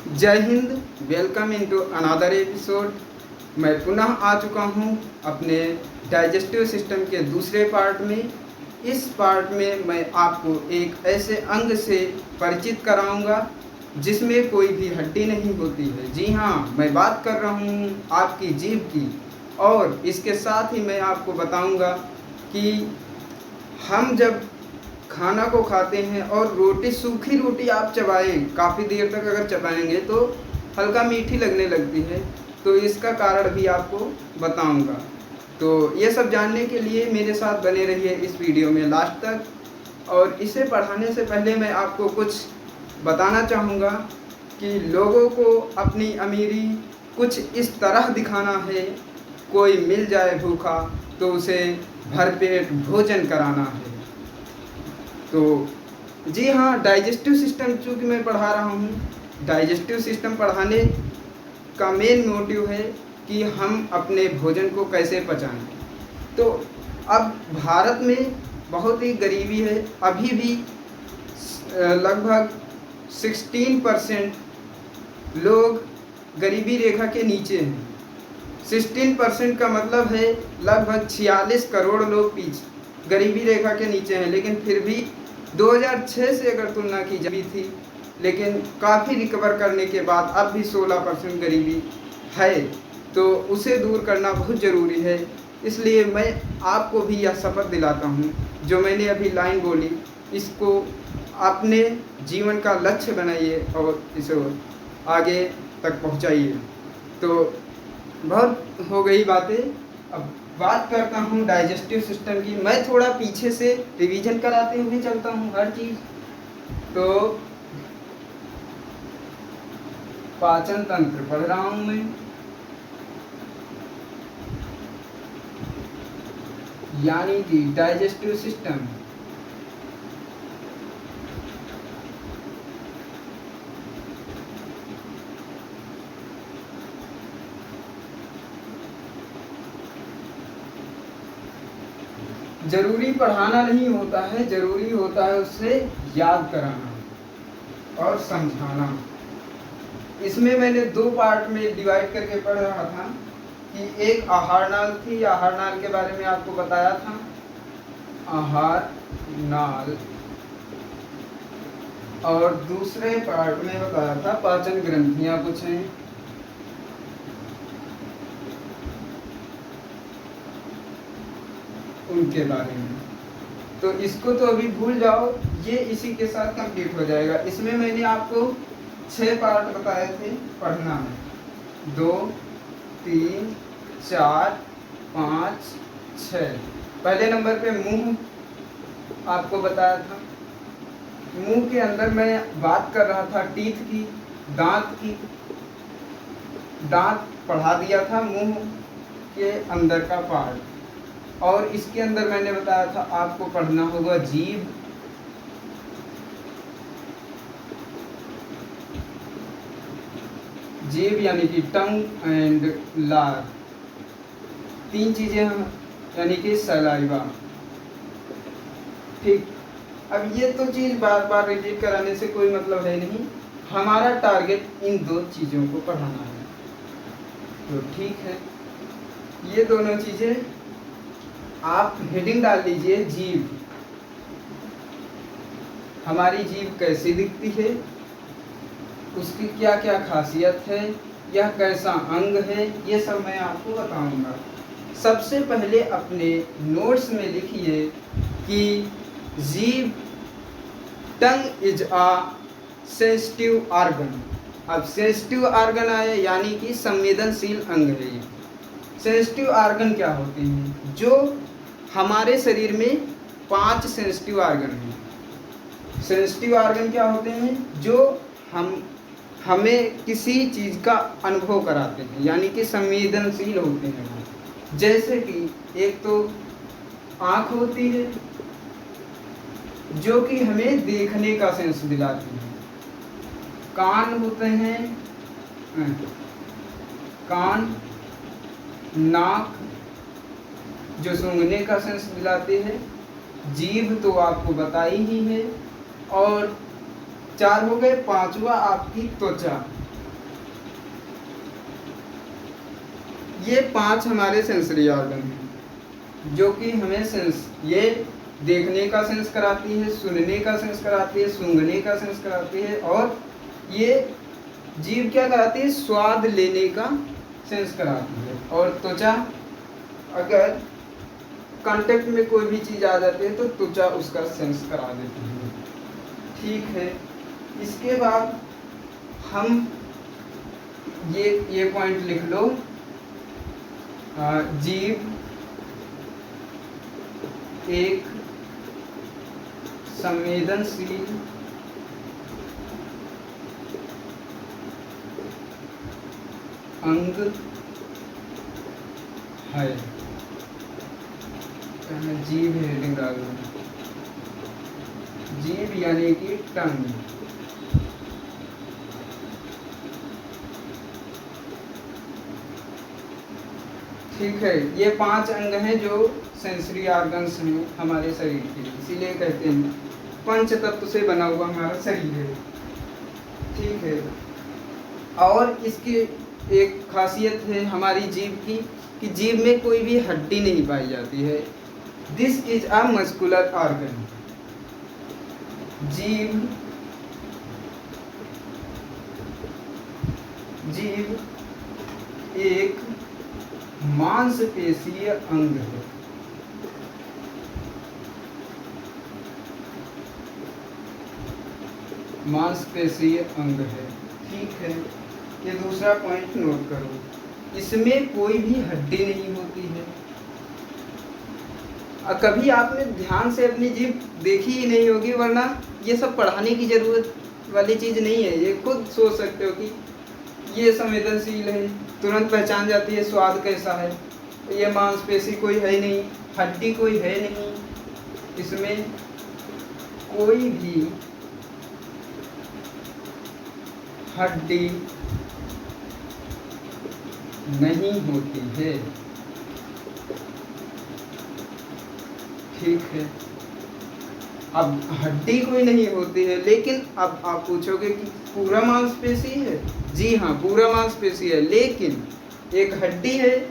जय Hind. Welcome into another episode. मैं पुनः आ चुका हूँ अपने डाइजेस्टिव सिस्टम के दूसरे पार्ट में। इस पार्ट में मैं आपको एक ऐसे अंग से परिचित कराऊंगा जिसमें कोई भी हड्डी नहीं होती है। जी हाँ, मैं बात कर रहा हूँ आपकी जीभ की। और इसके साथ ही मैं आपको बताऊंगा कि हम जब खाना को खाते हैं और रोटी, सूखी रोटी आप चबाएं, काफ़ी देर तक अगर चबाएंगे तो हल्का मीठी लगने लगती है। तो इसका कारण भी आपको बताऊंगा। तो ये सब जानने के लिए मेरे साथ बने रहिए इस वीडियो में लास्ट तक। और इसे पढ़ाने से पहले मैं आपको कुछ बताना चाहूँगा कि लोगों को अपनी अमीरी कुछ इस तरह दिखाना है। कोई मिल जाए भूखा तो उसे भरपेट भोजन कराना है। तो जी हाँ, डाइजेस्टिव सिस्टम चूँकि मैं पढ़ा रहा हूँ, डाइजेस्टिव सिस्टम पढ़ाने का मेन मोटिव है कि हम अपने भोजन को कैसे पचाएं। तो अब भारत में बहुत ही गरीबी है। अभी भी लगभग 16% लोग गरीबी रेखा के नीचे हैं। 16% का मतलब है लगभग 46 करोड़ लोग पीछे गरीबी रेखा के नीचे हैं। लेकिन फिर भी 2006 से अगर तुलना की जाती थी, लेकिन काफ़ी रिकवर करने के बाद अब भी 16% गरीबी है। तो उसे दूर करना बहुत ज़रूरी है। इसलिए मैं आपको भी यह शपथ दिलाता हूँ, जो मैंने अभी लाइन बोली, इसको अपने जीवन का लक्ष्य बनाइए और इसे आगे तक पहुँचाइए। तो बहुत हो गई बातें, अब बात करता हूँ डाइजेस्टिव सिस्टम की। मैं थोड़ा पीछे से रिवीजन कराते हुए चलता हूँ हर चीज़। तो पाचन तंत्र पढ़ रहा हूँ मैं, यानी कि डाइजेस्टिव सिस्टम। जरूरी पढ़ाना नहीं होता है, जरूरी होता है उससे याद कराना और समझाना। इसमें मैंने दो पार्ट में डिवाइड करके पढ़ रहा था कि एक आहार नाल थी, आहार नाल के बारे में आपको बताया था। आहार नाल, और दूसरे पार्ट में बताया था पाचन ग्रंथियां कुछ हैं। उनके बारे में तो इसको तो अभी भूल जाओ, ये इसी के साथ कंप्लीट हो जाएगा। इसमें मैंने आपको 6 पार्ट बताए थे पढ़ना है। 2, 3, 4, 5, 6। पहले नंबर पे मुंह आपको बताया था। मुंह के अंदर मैं बात कर रहा था टीथ की, दांत की। दांत पढ़ा दिया था, मुंह के अंदर का पार्ट। और इसके अंदर मैंने बताया था आपको पढ़ना होगा जीभ, जीभ यानी कि टंग एंड लार। 3 चीजें हम, यानी कि सलाइवा। ठीक, अब ये तो चीज बार बार रिपीट कराने से कोई मतलब है नहीं। हमारा टारगेट इन 2 चीजों को पढ़ाना है। तो ठीक है, ये दोनों चीजें आप हेडिंग डाल लीजिए। जीभ, हमारी जीभ कैसी दिखती है, उसकी क्या क्या खासियत है, यह कैसा अंग है, ये सब मैं आपको बताऊंगा। सबसे पहले अपने नोट्स में लिखिए कि जीभ, tongue is a sensitive organ. अब सेंसिटिव ऑर्गन आया यानी कि संवेदनशील अंग है। ये सेंसिटिव ऑर्गन क्या होते हैं? जो हमारे शरीर में 5 सेंसिटिव ऑर्गन हैं। सेंसिटिव ऑर्गन क्या होते हैं? जो हमें किसी चीज़ का अनुभव कराते हैं, यानी कि संवेदनशील होते हैं वो। जैसे कि एक तो आँख होती है जो कि हमें देखने का सेंस दिलाती है। कान होते हैं, कान, नाक जो सूंघने का सेंस दिलाते हैं। जीभ तो आपको बताई ही है। और 4 हो गए, 5वां आपकी त्वचा। ये 5 हमारे सेंसरी ऑर्गन हैं जो कि हमें ये देखने का सेंस कराती है, सुनने का सेंस कराती है, सूंघने का सेंस कराती है, और ये जीभ क्या कराती है, स्वाद लेने का सेंस कराती है। और त्वचा, अगर कांटेक्ट में कोई भी चीज़ आ जाती है तो त्वचा उसका सेंस करा देती है। ठीक है, इसके बाद हम ये पॉइंट लिख लो, जीभ एक संवेदनशील अंग है। जीभ हेडिंग डाल दो, जीभ यानी कि टंग। ठीक है, ये 5 अंग हैं जो सेंसरी ऑर्गन्स हैं हमारे शरीर के, इसीलिए कहते हैं पंच तत्व से बना हुआ हमारा शरीर है। ठीक है, और इसकी एक खासियत है हमारी जीभ की कि जीभ में कोई भी हड्डी नहीं पाई जाती है। This is a muscular organ. जीभ एक मांसपेशीय अंग है। मांसपेशीय अंग है। ठीक है, ये दूसरा पॉइंट नोट करो, इसमें कोई भी हड्डी नहीं होती है। कभी आपने ध्यान से अपनी जीभ देखी ही नहीं होगी, वरना ये सब पढ़ाने की जरूरत वाली चीज़ नहीं है। ये खुद सोच सकते हो कि ये संवेदनशील है, तुरंत पहचान जाती है स्वाद कैसा है। ये मांसपेशी कोई है नहीं, हड्डी कोई है नहीं, इसमें कोई भी हड्डी नहीं होती है। ठीक है, अब हड्डी कोई नहीं होती है, लेकिन अब आप पूछोगे कि पूरा मांसपेशी है। जी हाँ, पूरा मांसपेशी है, लेकिन एक हड्डी है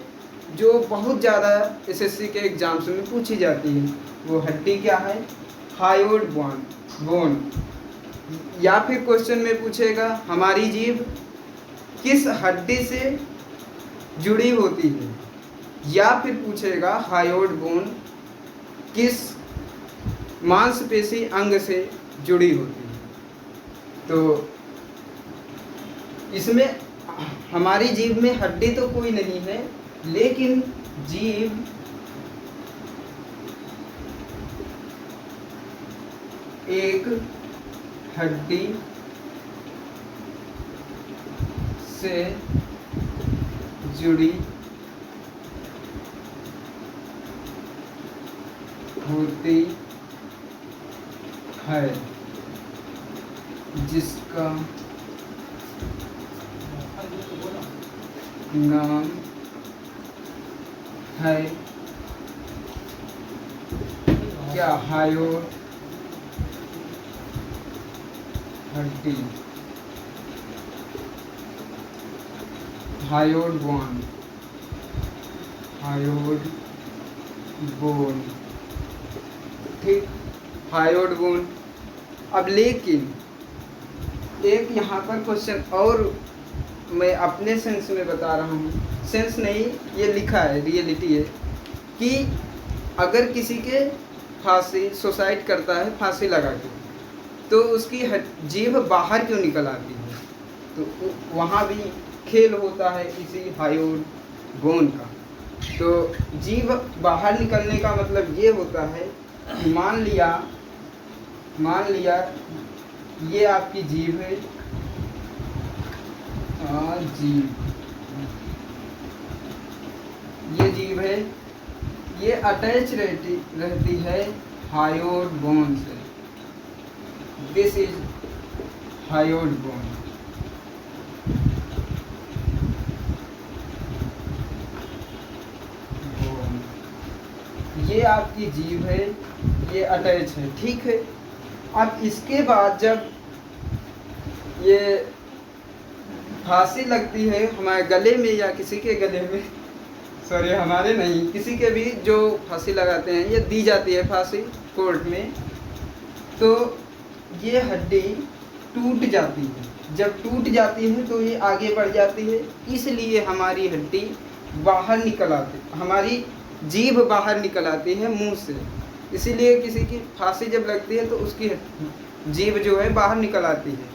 जो बहुत ज़्यादा एसएससी के एग्जाम्स में पूछी जाती है। वो हड्डी क्या है? Hyoid bone. या फिर क्वेश्चन में पूछेगा हमारी जीभ किस हड्डी से जुड़ी होती है, या फिर पूछेगा हायोइड बोन किस मांसपेशी अंग से जुड़ी होती है। तो इसमें हमारी जीभ में हड्डी तो कोई नहीं है, लेकिन जीभ एक हड्डी से जुड़ी होती है, जिसका नाम है क्या? हायोइड हड्डी, हायोइड बोन। ठीक, हायोइड बोन। अब लेकिन एक यहाँ पर क्वेश्चन और मैं अपने सेंस में बता रहा हूँ, सेंस नहीं, ये लिखा है, रियलिटी है कि अगर किसी के फांसी सुसाइड करता है फांसी लगा के, तो उसकी जीभ बाहर क्यों निकल आती है? तो वहाँ भी खेल होता है इसी हायोइड बोन का। तो जीभ बाहर निकलने का मतलब ये होता है कि मान लिया ये आपकी जीभ है, ये जीभ है, ये अटैच रहती है हायोइड बोन से। This is hyoid bone. ये आपकी जीभ है, ये अटैच है। ठीक है, अब इसके बाद जब ये फांसी लगती है हमारे गले में या किसी के गले में, सॉरी, हमारे नहीं, किसी के भी जो फांसी लगाते हैं या दी जाती है फांसी कोर्ट में, तो ये हड्डी टूट जाती है। जब टूट जाती है तो ये आगे बढ़ जाती है, इसलिए हमारी हड्डी बाहर निकल आती, हमारी जीभ बाहर निकल आती है मुंह से। इसीलिए किसी की फांसी जब लगती है तो उसकी जीभ जो है बाहर निकल आती है।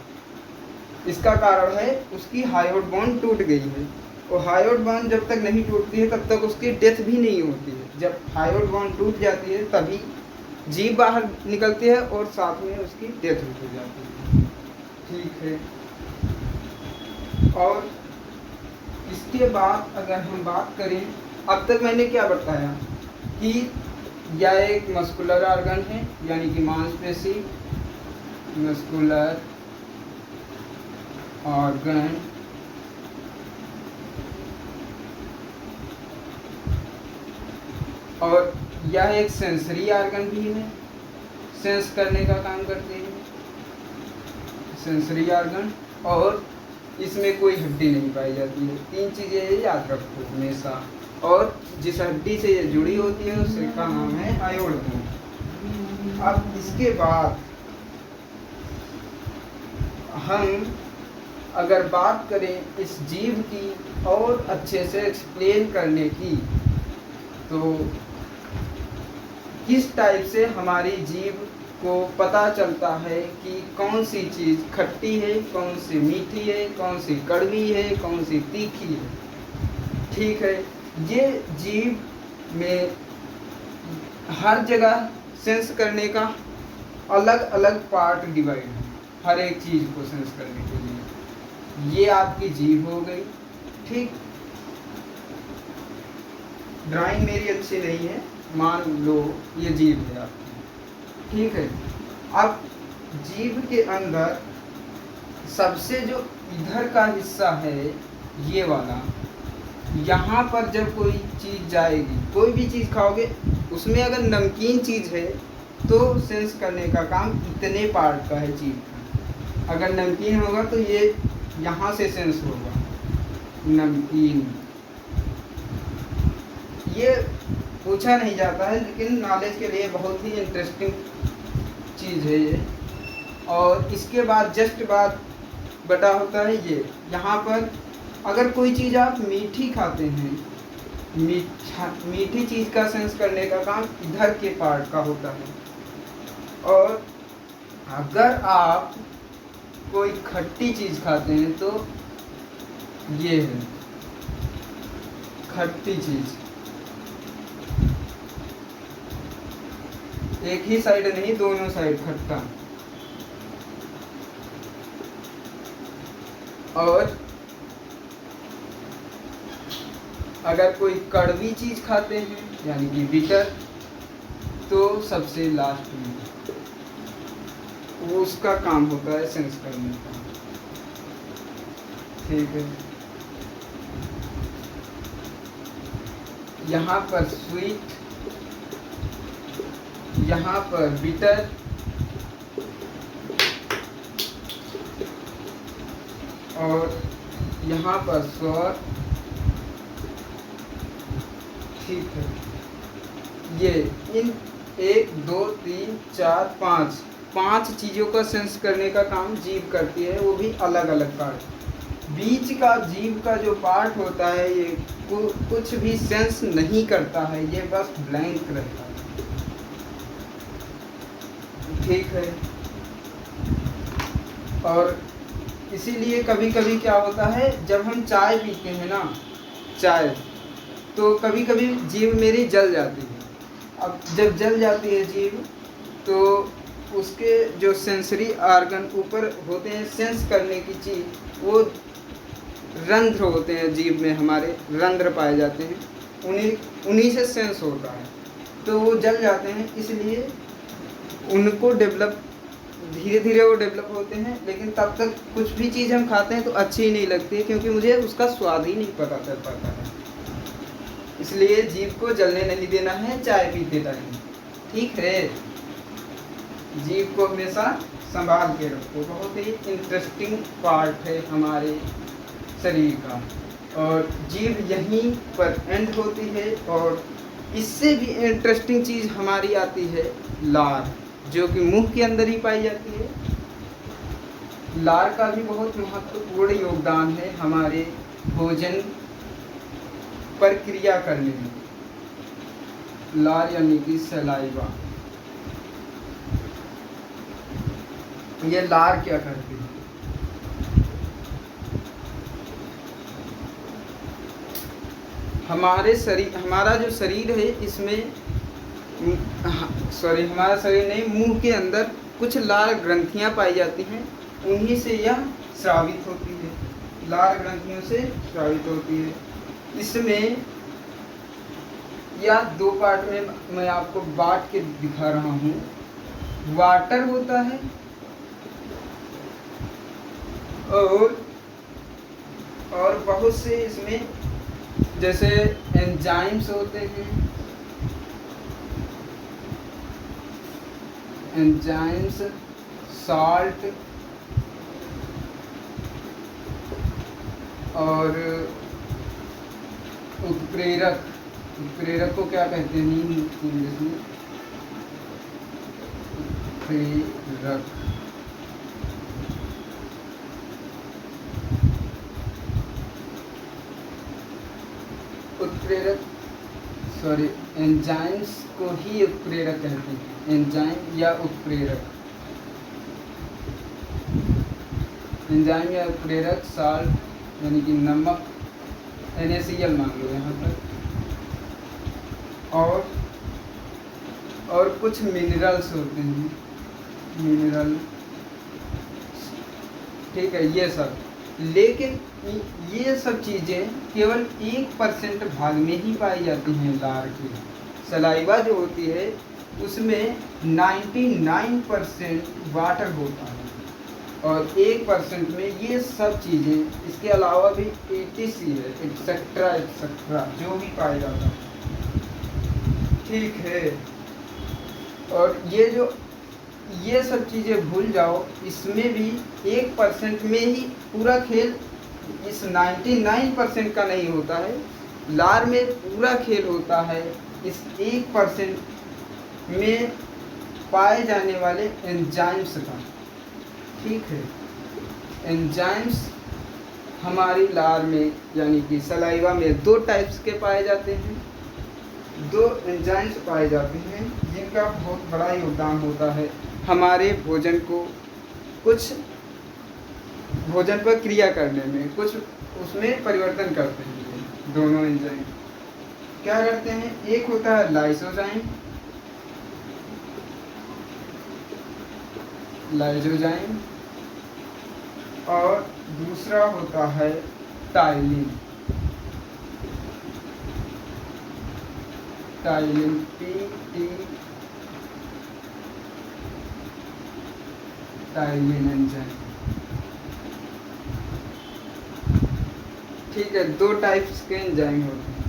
इसका कारण है उसकी हायोड बोन टूट गई है, और हायोड बोन जब तक नहीं टूटती है तब तक उसकी डेथ भी नहीं होती है। जब हायोड बोन टूट जाती है तभी जीभ बाहर निकलती है और साथ में उसकी डेथ हो जाती है। ठीक है। और इसके बाद अगर हम बात करें, अब तक मैंने क्या बताया कि यह एक मस्कुलर ऑर्गन है, यानी कि मांसपेशी, मस्कुलर ऑर्गन, और यह एक सेंसरी ऑर्गन भी है, सेंस करने का काम करते हैं सेंसरी ऑर्गन, और इसमें कोई हड्डी नहीं पाई जाती है। 3 चीज़ें ये याद रखो हमेशा। और जिस हड्डी से ये जुड़ी होती है उसका नाम है हायोड बोन। अब इसके बाद हम अगर बात करें इस जीव की और अच्छे से एक्सप्लेन करने की, तो किस टाइप से हमारी जीभ को पता चलता है कि कौन सी चीज़ खट्टी है, कौन सी मीठी है, कौन सी कड़वी है, कौन सी तीखी है। ठीक है। ये जीभ में हर जगह सेंस करने का अलग अलग पार्ट डिवाइड है, हर एक चीज़ को सेंस करने के लिए। ये आपकी जीभ हो गई। ठीक, ड्राइंग मेरी अच्छी नहीं है, मान लो ये जीभ है आपकी। ठीक है। अब जीभ के अंदर सबसे जो इधर का हिस्सा है, ये वाला, यहाँ पर जब कोई चीज़ जाएगी, कोई भी चीज़ खाओगे, उसमें अगर नमकीन चीज़ है तो सेंस करने का काम इतने पार्ट का है जीभ का। अगर नमकीन होगा तो ये यहाँ से सेंस होगा, नमकीन। ये पूछा नहीं जाता है लेकिन नॉलेज के लिए बहुत ही इंटरेस्टिंग चीज़ है ये। और इसके बाद जस्ट बाद बटा होता है ये, यहाँ पर अगर कोई चीज़ आप मीठी खाते हैं, मीठी चीज़ का सेंस करने का काम इधर के पार्ट का होता है। और अगर आप कोई खट्टी चीज़ खाते हैं तो ये है खट्टी चीज़, एक ही साइड नहीं, दोनों साइड खट्टा। और अगर कोई कड़वी चीज़ खाते हैं यानी कि बिटर, तो सबसे लास्ट में वो उसका काम होता है सेंस करने का। ठीक है। यहाँ पर स्वीट, यहाँ पर बिटर, और यहाँ पर स्वर। ठीक है। ये इन 1 2 3 4 5 चीज़ों का सेंस करने का काम जीभ करती है, वो भी अलग अलग पार्ट। बीच का जीभ का जो पार्ट होता है ये कुछ भी सेंस नहीं करता है, ये बस ब्लैंक रहता है। ठीक है। और इसीलिए कभी कभी क्या होता है, जब हम चाय पीते हैं ना, चाय, तो कभी कभी जीभ मेरी जल जाती है। अब जब जल जाती है जीभ, तो उसके जो सेंसरी ऑर्गन ऊपर होते हैं सेंस करने की चीज़, वो रंध्र होते हैं जीभ में, हमारे रंध्र पाए जाते हैं, उन्हीं से सेंस होता है। तो वो जल जाते हैं, इसलिए उनको डेवलप, धीरे धीरे वो डेवलप होते हैं। लेकिन तब तक कुछ भी चीज़ हम खाते हैं तो अच्छी ही नहीं लगती है, क्योंकि मुझे उसका स्वाद ही नहीं पता चल पाता है। इसलिए जीभ को जलने नहीं देना है चाय पीते टाइम। ठीक है। जीभ को हमेशा संभाल के रखो, बहुत ही इंटरेस्टिंग पार्ट है हमारे शरीर का। और जीभ यहीं पर एंड होती है। और इससे भी इंटरेस्टिंग चीज़ हमारी आती है लार, जो कि मुंह के अंदर ही पाई जाती है। लार का भी बहुत महत्वपूर्ण योगदान है हमारे भोजन पर क्रिया करने में। लार यानी कि सलाइवा। ये लार क्या करती है? हमारा जो शरीर है इसमें हमारा शरीर नहीं, मुंह के अंदर कुछ लार ग्रंथियां पाई जाती हैं, उन्हीं से यह स्रावित होती है। लार ग्रंथियों से स्रावित होती है। इसमें या दो पार्ट में मैं आपको बांट के दिखा रहा हूँ। वाटर होता है और बहुत से इसमें जैसे एंजाइम्स होते हैं, एंजाइम्स, साल्ट और उत्प्रेरक। उत्प्रेरक को क्या कहते हैं इंग्लिश में? उत्प्रेरक। उत्प्रेरक एंजाइम्स को ही उत्प्रेरक कहते हैं। एंजाइम या उत्प्रेरक, एंजाइम या उत्प्रेरक, साल्ट यानी कि नमक, NaCl मान लो यहाँ पर, और कुछ मिनरल्स होते हैं, मिनरल, ठीक है, ये सब। लेकिन ये सब चीज़ें केवल 1% भाग में ही पाई जाती हैं लार की। सलाइवा जो होती है उसमें 99% वाटर होता है और 1% में ये सब चीज़ें, इसके अलावा भी ETC है, एक्सेट्रा एक्सेट्रा, जो भी पाया जाता है, ठीक है। और ये सब चीज़ें भूल जाओ, इसमें भी 1% में ही पूरा खेल, इस 99% का नहीं होता है। लार में पूरा खेल होता है इस 1% में पाए जाने वाले एंजाइम्स का, ठीक है। एंजाइम्स हमारी लार में यानी कि सलाइवा में 2 टाइप्स के पाए जाते हैं। 2 एंजाइम्स पाए जाते हैं जिनका बहुत बड़ा योगदान होता है हमारे भोजन को, कुछ भोजन पर क्रिया करने में, कुछ उसमें परिवर्तन करते हैं। दोनों एंजाइम क्या करते हैं? एक होता है लाइसोजाइम, लाइसोजाइम, और दूसरा होता है टाइलिन, टाइलिन, टाइलिन एंजाइम, ठीक है। 2 टाइप्स के एंजाइम होते हैं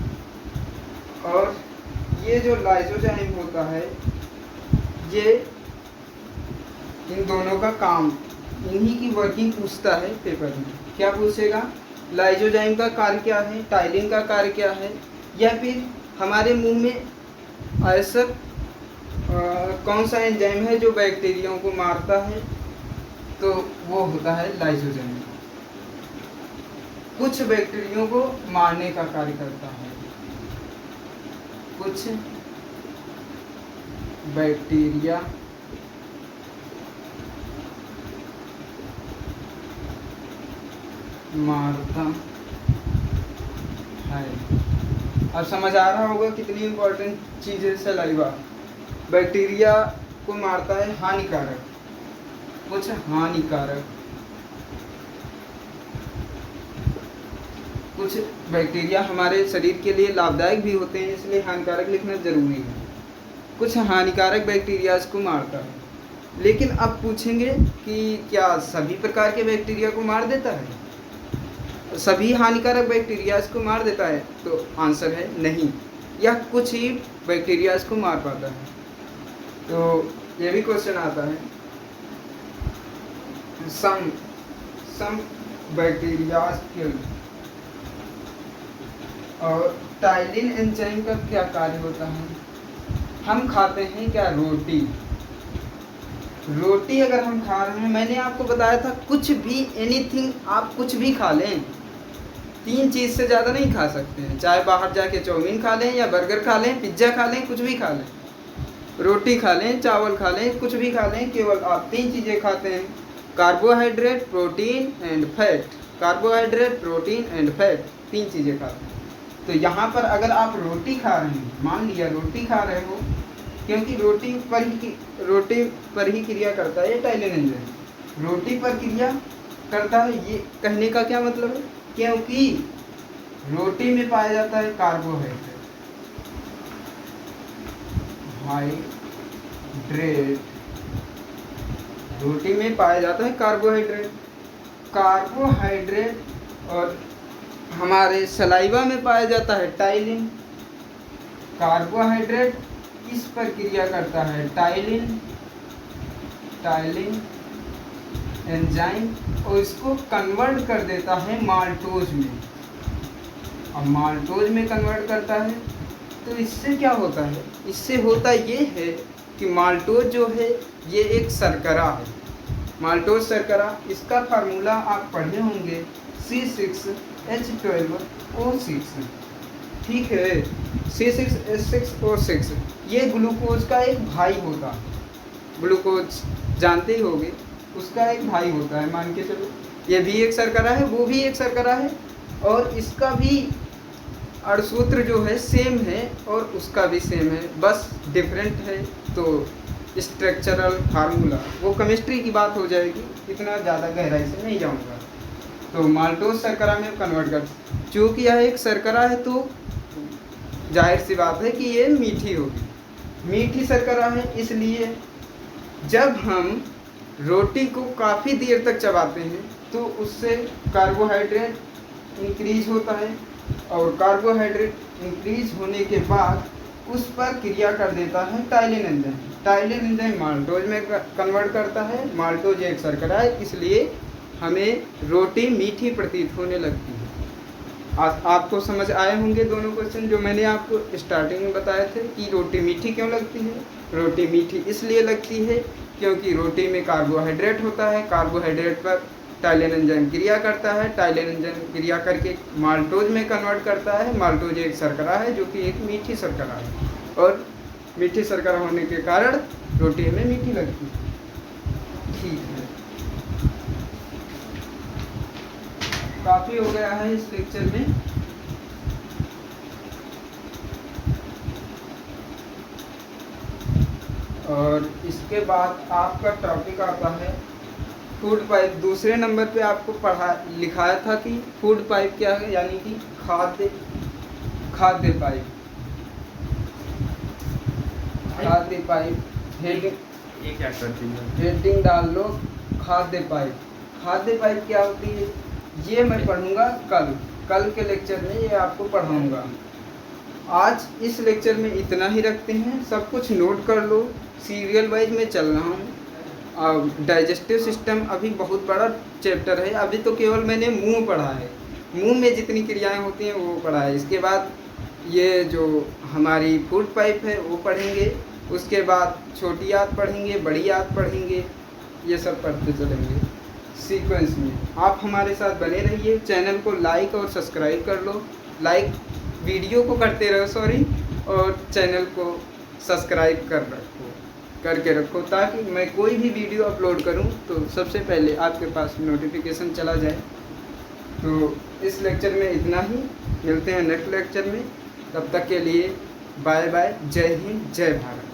और ये जो लाइसोजाइम होता है, ये इन दोनों का काम, इन्हीं की वर्किंग पूछता है पेपर में। क्या पूछेगा? लाइसोजाइम का कार्य क्या है, टाइलिन का कार्य क्या है, या फिर हमारे मुंह में ऐसा कौन सा एंजाइम है जो बैक्टीरियाओं को मारता है, तो वो होता है लाइसोजाइम। कुछ बैक्टीरियाओं को मारने का कार्य करता है, कुछ बैक्टीरिया मारता है। अब समझ आ रहा होगा कितनी इम्पोर्टेंट चीज़ है सलाइवा। बैक्टीरिया को मारता है हानिकारक, कुछ हानिकारक, कुछ बैक्टीरिया हमारे शरीर के लिए लाभदायक भी होते हैं, इसलिए हानिकारक लिखना जरूरी है। कुछ हानिकारक बैक्टीरिया को मारता है। लेकिन अब पूछेंगे कि क्या सभी प्रकार के बैक्टीरिया को मार देता है, सभी हानिकारक बैक्टीरिया को मार देता है? तो आंसर है नहीं, यह कुछ ही बैक्टीरिया को मार पाता है। तो ये भी क्वेश्चन आता है, सम बैक्टीरिया किल, और टाइलिन एंजाइम का क्या कार्य होता है? हम खाते हैं क्या? रोटी। रोटी अगर हम खा रहे हैं, मैंने आपको बताया था कुछ भी, एनीथिंग, आप कुछ भी खा लें, 3 चीज़ से ज़्यादा नहीं खा सकते हैं। चाहे बाहर जाके चाउमीन खा लें या बर्गर खा लें, पिज्ज़ा खा लें, कुछ भी खा लें, रोटी खा लें, चावल खा लें, कुछ भी खा लें, केवल आप 3 चीज़ें खाते हैं, carbohydrate, protein and fat. Carbohydrate, protein and fat, 3 चीज़ें खाते हैं। तो यहाँ पर अगर आप रोटी खा रहे हैं, मान लिया रोटी खा रहे हो, क्योंकि रोटी पर ही क्रिया करता है ये टाइलिन एंजाइम, रोटी पर क्रिया करता है। ये कहने का क्या मतलब है? क्योंकि रोटी में पाया जाता है कार्बोहाइड्रेट, रोटी में पाया जाता है कार्बोहाइड्रेट, और हमारे सलाइवा में पाया जाता है टाइलिन। कार्बोहाइड्रेट इस पर क्रिया करता है टाइलिन एंजाइम, और इसको कन्वर्ट कर देता है माल्टोज में। अब माल्टोज में कन्वर्ट करता है तो इससे क्या होता है? इससे होता ये है कि माल्टोज जो है ये एक शर्करा है, माल्टोज शर्करा। इसका फार्मूला आप पढ़े होंगे, C6H12O6, ठीक है। C6H6O6 ये ग्लूकोज का एक भाई होता है, ग्लूकोज जानते ही होंगे, उसका एक भाई होता है, मान के चलो। ये भी एक शर्करा है, वो भी एक शर्करा है, और इसका भी अणुसूत्र जो है सेम है और उसका भी सेम है, बस डिफरेंट है। तो स्ट्रक्चरल फार्मूला वो केमिस्ट्री की बात हो जाएगी, इतना ज़्यादा गहराई से नहीं जाऊँगा। तो माल्टोज शर्करा में कन्वर्ट कर, चूँकि यह एक शर्करा है तो जाहिर सी बात है कि ये मीठी होगी, मीठी शर्करा है। इसलिए जब हम रोटी को काफ़ी देर तक चबाते हैं तो उससे कार्बोहाइड्रेट इंक्रीज होता है, और कार्बोहाइड्रेट इंक्रीज होने के बाद उस पर क्रिया कर देता है ptyalin enzyme. Ptyalin enzyme maltose में कन्वर्ट करता है, माल्टोज एक शर्करा है, इसलिए हमें रोटी मीठी प्रतीत होने लगती है। आपको समझ आए होंगे दोनों क्वेश्चन जो मैंने आपको स्टार्टिंग में बताए थे कि रोटी मीठी क्यों लगती है। रोटी मीठी इसलिए लगती है क्योंकि रोटी में कार्बोहाइड्रेट होता है, कार्बोहाइड्रेट पर टाइलिन एंजाइम क्रिया करता है, टाइलिन एंजाइम क्रिया करके माल्टोज में कन्वर्ट करता है। माल्टोज एक शर्करा है जो कि एक मीठी शर्करा है, और मीठी शर्करा होने के कारण रोटी हमें मीठी लगती है। ठीक है, काफ़ी हो गया है इस लेक्चर में। और इसके बाद आपका टॉपिक आता है फूड पाइप। दूसरे नंबर पे आपको लिखाया था कि फूड पाइप क्या है, यानी कि खाद्य पाइप। खाद्य पाइप हेडिंग, ये क्या करती है? हेडिंग डाल लो खाद्य पाइप। खाद्य पाइप क्या होती है ये मैं पढ़ूंगा कल के लेक्चर में, ये आपको पढ़ाऊंगा। आज इस लेक्चर में इतना ही रखते हैं, सब कुछ नोट कर लो, सीरियल वाइज में चल रहा हूँ। डाइजेस्टिव सिस्टम अभी बहुत बड़ा चैप्टर है, अभी तो केवल मैंने मुंह पढ़ा है, मुंह में जितनी क्रियाएं होती हैं वो पढ़ा है। इसके बाद ये जो हमारी फूड पाइप है वो पढ़ेंगे, उसके बाद छोटी आंत पढ़ेंगे, बड़ी आंत पढ़ेंगे, ये सब पढ़ते चलेंगे सीक्वेंस में। आप हमारे साथ बने रहिए, चैनल को लाइक और सब्सक्राइब कर लो, लाइक वीडियो को करते रहो और चैनल को सब्सक्राइब करके रखो ताकि मैं कोई भी वीडियो अपलोड करूं तो सबसे पहले आपके पास नोटिफिकेशन चला जाए। तो इस लेक्चर में इतना ही, मिलते हैं नेक्स्ट लेक्चर में, तब तक के लिए बाय बाय, जय हिंद, जय भारत।